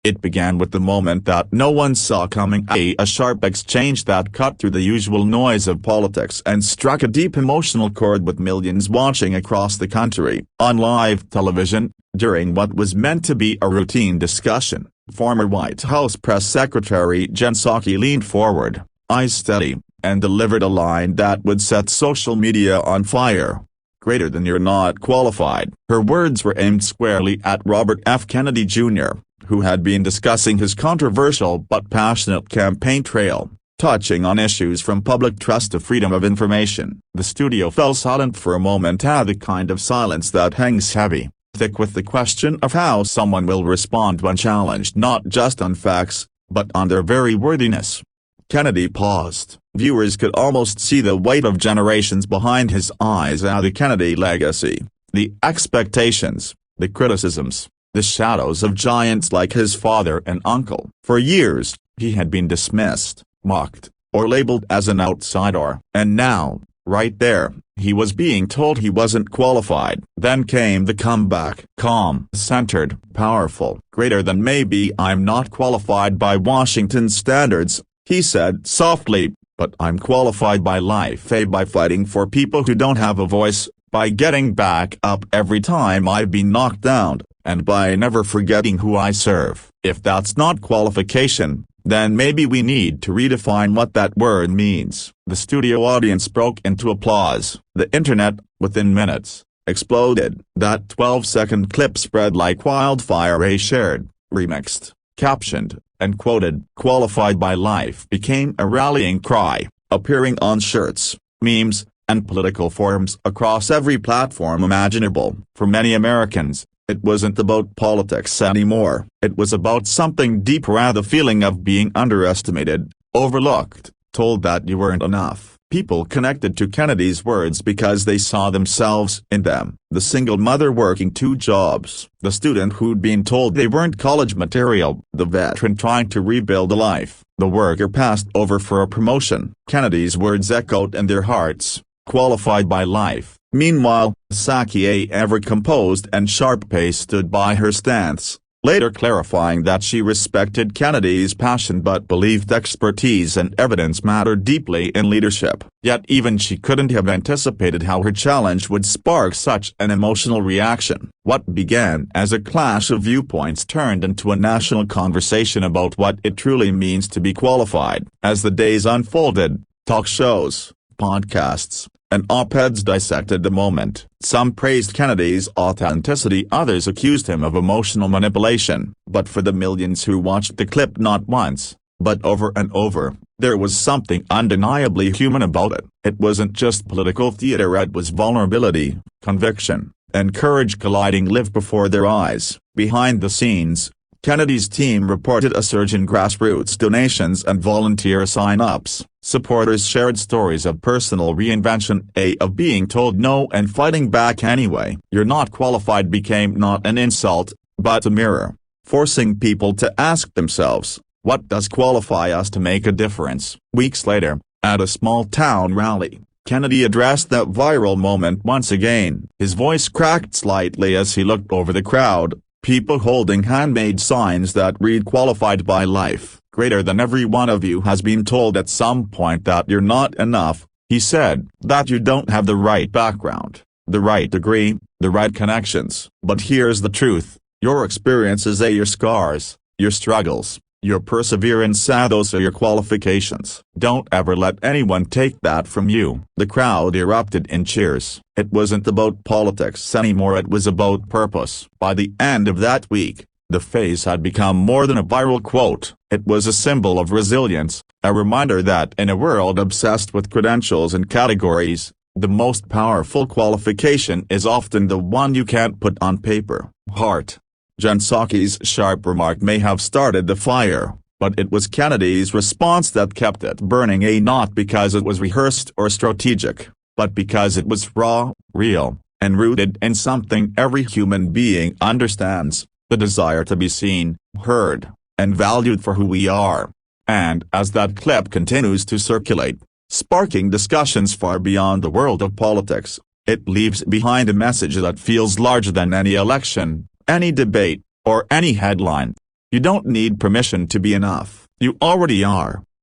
It began with the moment that no one saw coming, a sharp exchange that cut through the usual noise of politics and struck a deep emotional chord with millions watching across the country. On live television, during what was meant to be a routine discussion, former White House Press Secretary Jen Psaki leaned forward, eyes steady, and delivered a line that would set social media on fire. Greater than "You're not qualified." Her words were aimed squarely at Robert F. Kennedy Jr., who had been discussing his controversial but passionate campaign trail, touching on issues from public trust to freedom of information. The studio fell silent for a moment, the kind of silence that hangs heavy, thick with the question of how someone will respond when challenged not just on facts, but on their very worthiness. Kennedy paused. Viewers could almost see the weight of generations behind his eyes, the Kennedy legacy, the expectations, the criticisms, the shadows of giants like his father and uncle. For years, he had been dismissed, mocked, or labeled as an outsider. And now, right there, he was being told he wasn't qualified. Then came the comeback. Calm, centered, powerful. "Greater than maybe I'm not qualified by Washington standards," he said softly, "but I'm qualified by life, by fighting for people who don't have a voice, by getting back up every time I've been knocked down, and by never forgetting who I serve." If that's not qualification, then maybe we need to redefine what that word means. The studio audience broke into applause. The internet, within minutes, exploded. That 12-second clip spread like wildfire. Shared, remixed, captioned, and quoted. "Qualified by life" became a rallying cry, appearing on shirts, memes, and political forums across every platform imaginable. For many Americans, it wasn't about politics anymore. It was about something deeper, the feeling of being underestimated, overlooked, told that you weren't enough. People connected to Kennedy's words because they saw themselves in them. The single mother working 2 jobs, the student who'd been told they weren't college material, the veteran trying to rebuild a life, the worker passed over for a promotion. Kennedy's words echoed in their hearts, qualified by life. Meanwhile, Psaki, a ever-composed and sharp-paced, stood by her stance, later clarifying that she respected Kennedy's passion but believed expertise and evidence mattered deeply in leadership. Yet even she couldn't have anticipated how her challenge would spark such an emotional reaction. What began as a clash of viewpoints turned into a national conversation about what it truly means to be qualified. As the days unfolded, talk shows, podcasts, and op-eds dissected the moment. Some praised Kennedy's authenticity, others accused him of emotional manipulation. But for the millions who watched the clip not once, but over and over, there was something undeniably human about it. It wasn't just political theater, it was vulnerability, conviction, and courage colliding live before their eyes. Behind the scenes, Kennedy's team reported a surge in grassroots donations and volunteer sign-ups. Supporters shared stories of personal reinvention, of being told no and fighting back anyway. "You're not qualified" became not an insult, but a mirror, forcing people to ask themselves, what does qualify us to make a difference? Weeks later, at a small-town rally, Kennedy addressed that viral moment once again. His voice cracked slightly as he looked over the crowd, people holding handmade signs that read "Qualified by life." "Greater than every one of you has been told at some point that you're not enough," he said, "that you don't have the right background, the right degree, the right connections. But here's the truth, your experiences, your scars, your struggles, your perseverance, those are your qualifications. Don't ever let anyone take that from you." The crowd erupted in cheers. It wasn't about politics anymore, it was about purpose. By the end of that week, the phrase had become more than a viral quote. It was a symbol of resilience, a reminder that in a world obsessed with credentials and categories, the most powerful qualification is often the one you can't put on paper. Heart. Jen Psaki's sharp remark may have started the fire, but it was Kennedy's response that kept it burning, not because it was rehearsed or strategic, but because it was raw, real, and rooted in something every human being understands: the desire to be seen, heard, and valued for who we are. And as that clip continues to circulate, sparking discussions far beyond the world of politics, it leaves behind a message that feels larger than any election, any debate, or any headline. You don't need permission to be enough, you already are.